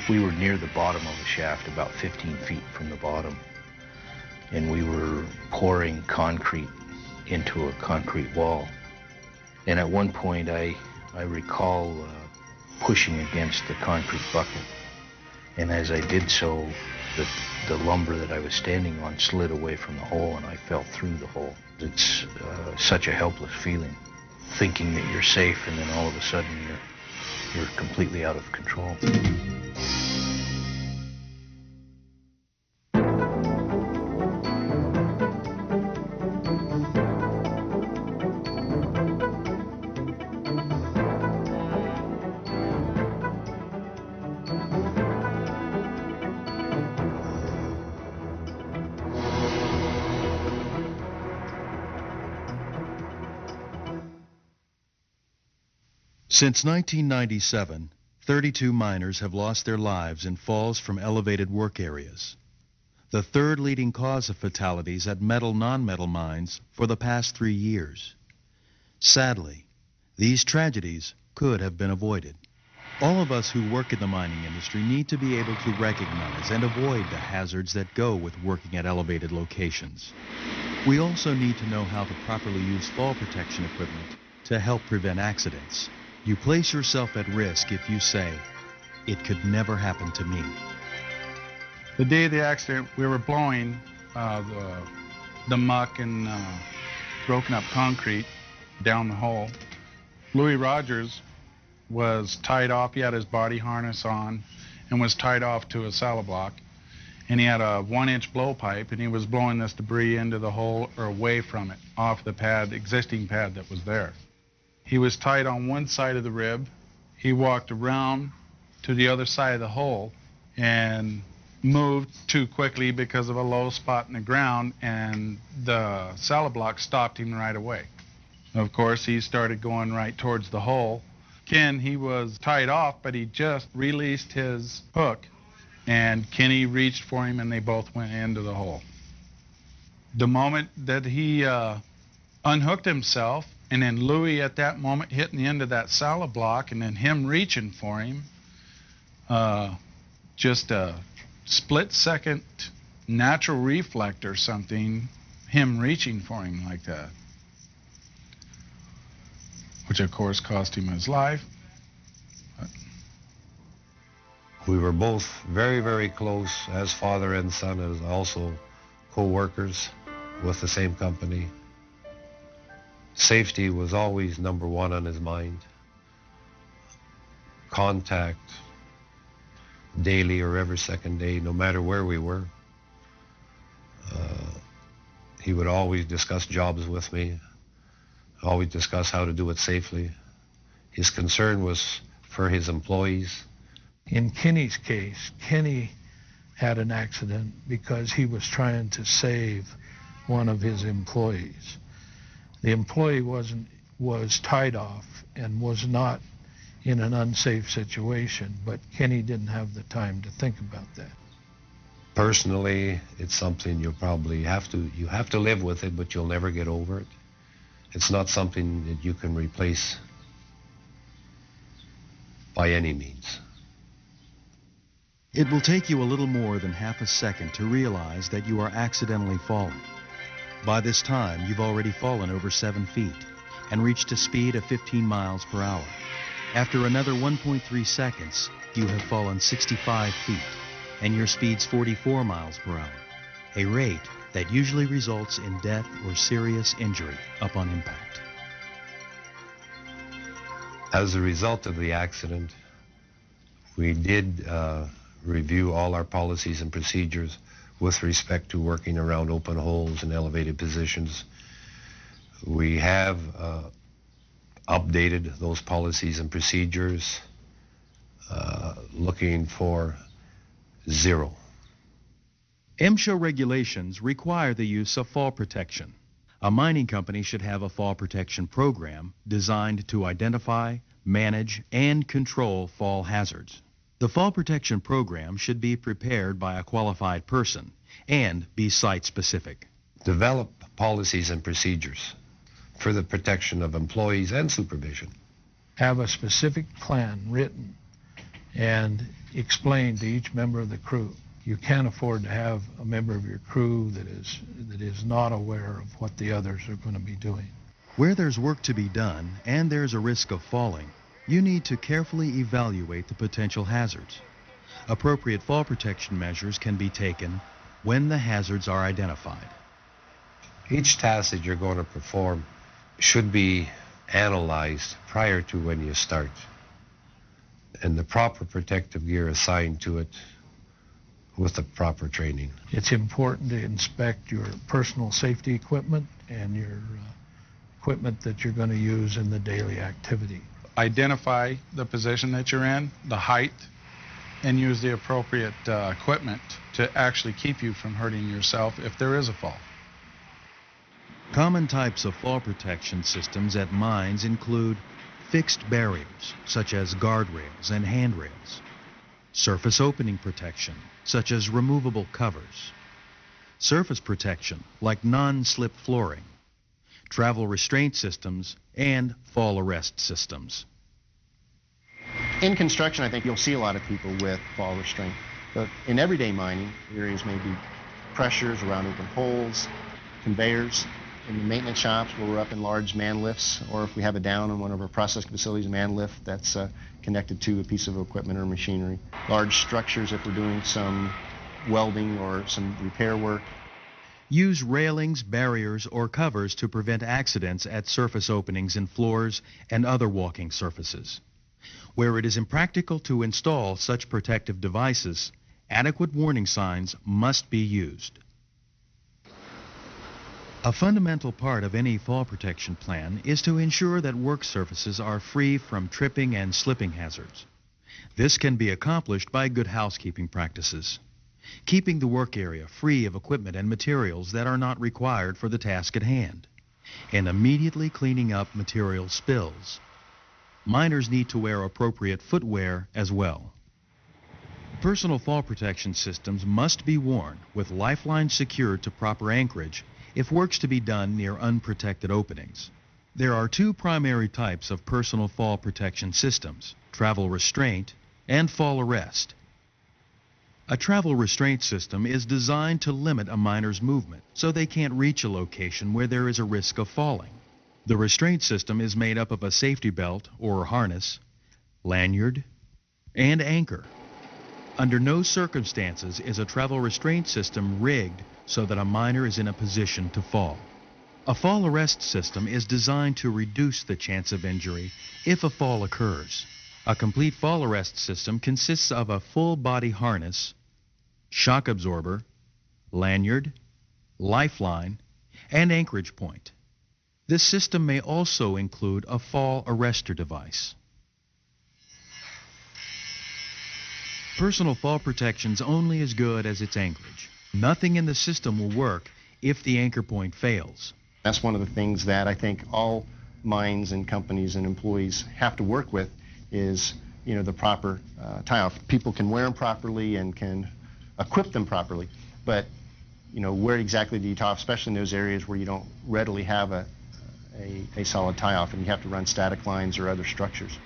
We were near the bottom of the shaft, about 15 feet from the bottom, and we were pouring concrete into a concrete wall. And at one point, I recall pushing against the concrete bucket. And as I did so, the lumber that I was standing on slid away from the hole, and I fell through the hole. It's such a helpless feeling, thinking that you're safe, and then all of a sudden you're completely out of control. Since 1997, 32 miners have lost their lives in falls from elevated work areas. The third leading cause of fatalities at metal-non-metal mines for the past 3 years. Sadly, these tragedies could have been avoided. All of us who work in the mining industry need to be able to recognize and avoid the hazards that go with working at elevated locations. We also need to know how to properly use fall protection equipment to help prevent accidents. You place yourself at risk if you say, "It could never happen to me." The day of the accident, we were blowing the muck and broken up concrete down the hole. Louis Rogers was tied off. He had his body harness on and was tied off to a saddle block. And he had a 1-inch blowpipe, and he was blowing this debris into the hole or away from it, off the pad, existing pad that was there. He was tied on one side of the rib. He walked around to the other side of the hole and moved too quickly because of a low spot in the ground, and the saddle block stopped him right away. Of course, he started going right towards the hole. Ken, he was tied off, but he just released his hook, and Kenny reached for him, and they both went into the hole. The moment that he unhooked himself, and then Louis at that moment hitting the end of that saddle block, and then him reaching for him, just a split-second natural reflect or something, him reaching for him like that, which of course cost him his life. We were both very, very close as father and son, as also co-workers with the same company. Safety was always number one on his mind. Contact daily or every second day, no matter where we were. He would always discuss jobs with me, always discuss how to do it safely. His concern was for his employees. In Kenny's case, Kenny had an accident because he was trying to save one of his employees. The employee was tied off and was not in an unsafe situation, but Kenny didn't have the time to think about that. Personally, it's something you have to live with it, but you'll never get over it. It's not something that you can replace by any means. It will take you a little more than half a second to realize that you are accidentally falling. By this time, you've already fallen over 7 feet and reached a speed of 15 miles per hour. After another 1.3 seconds, you have fallen 65 feet and your speed's 44 miles per hour, a rate that usually results in death or serious injury upon impact. As a result of the accident, we did review all our policies and procedures with respect to working around open holes and elevated positions. We have updated those policies and procedures, looking for zero. MSHA regulations require the use of fall protection. A mining company should have a fall protection program designed to identify, manage, and control fall hazards. The fall protection program should be prepared by a qualified person and be site-specific. Develop policies and procedures for the protection of employees and supervision. Have a specific plan written, and explain to each member of the crew. You can't afford to have a member of your crew that is not aware of what the others are going to be doing. Where there's work to be done and there's a risk of falling, you need to carefully evaluate the potential hazards. Appropriate fall protection measures can be taken when the hazards are identified. Each task that you're going to perform should be analyzed prior to when you start, and the proper protective gear assigned to it with the proper training. It's important to inspect your personal safety equipment and your equipment that you're going to use in the daily activity. Identify the position that you're in, the height, and use the appropriate equipment to actually keep you from hurting yourself if there is a fall. Common types of fall protection systems at mines include fixed barriers, such as guardrails and handrails, surface opening protection, such as removable covers, surface protection, like non-slip flooring, travel restraint systems, and fall arrest systems. In construction, I think you'll see a lot of people with fall restraint. But in everyday mining, areas may be pressures around open holes, conveyors. In the maintenance shops where we're up in large man lifts, or if we have a down in one of our processing facilities, a man lift that's connected to a piece of equipment or machinery. Large structures if we're doing some welding or some repair work. Use railings, barriers, or covers to prevent accidents at surface openings in floors and other walking surfaces. Where it is impractical to install such protective devices, adequate warning signs must be used. A fundamental part of any fall protection plan is to ensure that work surfaces are free from tripping and slipping hazards. This can be accomplished by good housekeeping practices, keeping the work area free of equipment and materials that are not required for the task at hand, and immediately cleaning up material spills. Miners need to wear appropriate footwear as well. Personal fall protection systems must be worn with Lifeline secured to proper anchorage if work's to be done near unprotected openings. There are two primary types of personal fall protection systems, travel restraint and fall arrest. A travel restraint system is designed to limit a miner's movement so they can't reach a location where there is a risk of falling. The restraint system is made up of a safety belt or harness, lanyard, and anchor. Under no circumstances is a travel restraint system rigged so that a miner is in a position to fall. A fall arrest system is designed to reduce the chance of injury if a fall occurs. A complete fall arrest system consists of a full body harness, shock absorber, lanyard, lifeline, and anchorage point. This system may also include a fall arrestor device. Personal fall protection's only as good as its anchorage. Nothing in the system will work if the anchor point fails. That's one of the things that I think all mines and companies and employees have to work with is, the proper tie-off. People can wear them properly and can equip them properly, but, where exactly do you tie off, especially in those areas where you don't readily have a solid tie-off and you have to run static lines or other structures.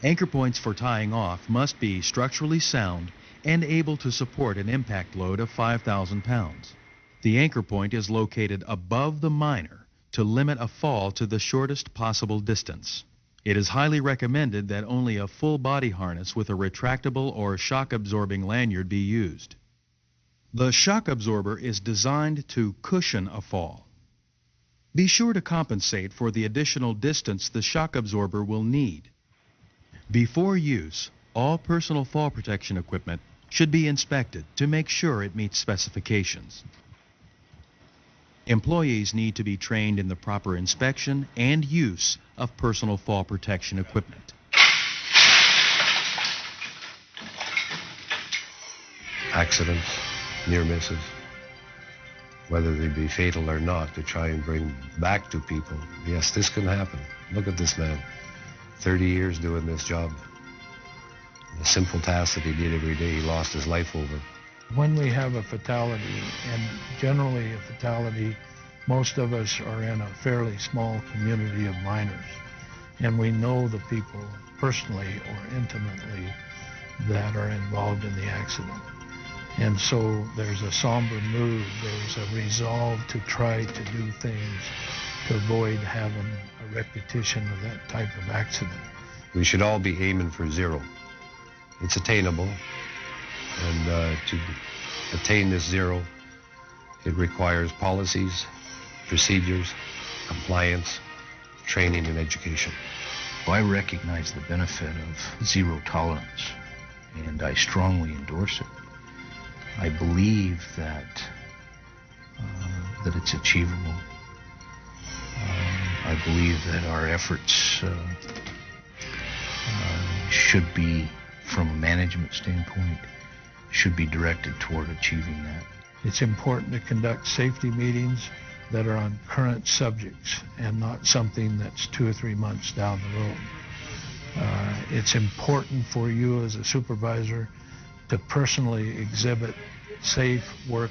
Anchor points for tying off must be structurally sound and able to support an impact load of 5,000 pounds. The anchor point is located above the miner to limit a fall to the shortest possible distance. It is highly recommended that only a full body harness with a retractable or shock-absorbing lanyard be used. The shock absorber is designed to cushion a fall. Be sure to compensate for the additional distance the shock absorber will need. Before use, all personal fall protection equipment should be inspected to make sure it meets specifications. Employees need to be trained in the proper inspection and use of personal fall protection equipment. Accidents, near misses, whether they be fatal or not, to try and bring back to people, yes, this can happen. Look at this man, 30 years doing this job. The simple task that he did every day, he lost his life over. When we have a fatality, and generally a fatality, most of us are in a fairly small community of miners, and we know the people personally or intimately that are involved in the accident. And so there's a somber mood, there's a resolve to try to do things to avoid having a repetition of that type of accident. We should all be aiming for zero. It's attainable, and to attain this zero, it requires policies, procedures, compliance, training, and education. I recognize the benefit of zero tolerance, and I strongly endorse it. I believe that it's achievable. I believe that our efforts should be, from a management standpoint, should be directed toward achieving that. It's important to conduct safety meetings that are on current subjects and not something that's 2 or 3 months down the road. It's important for you as a supervisor to personally exhibit safe work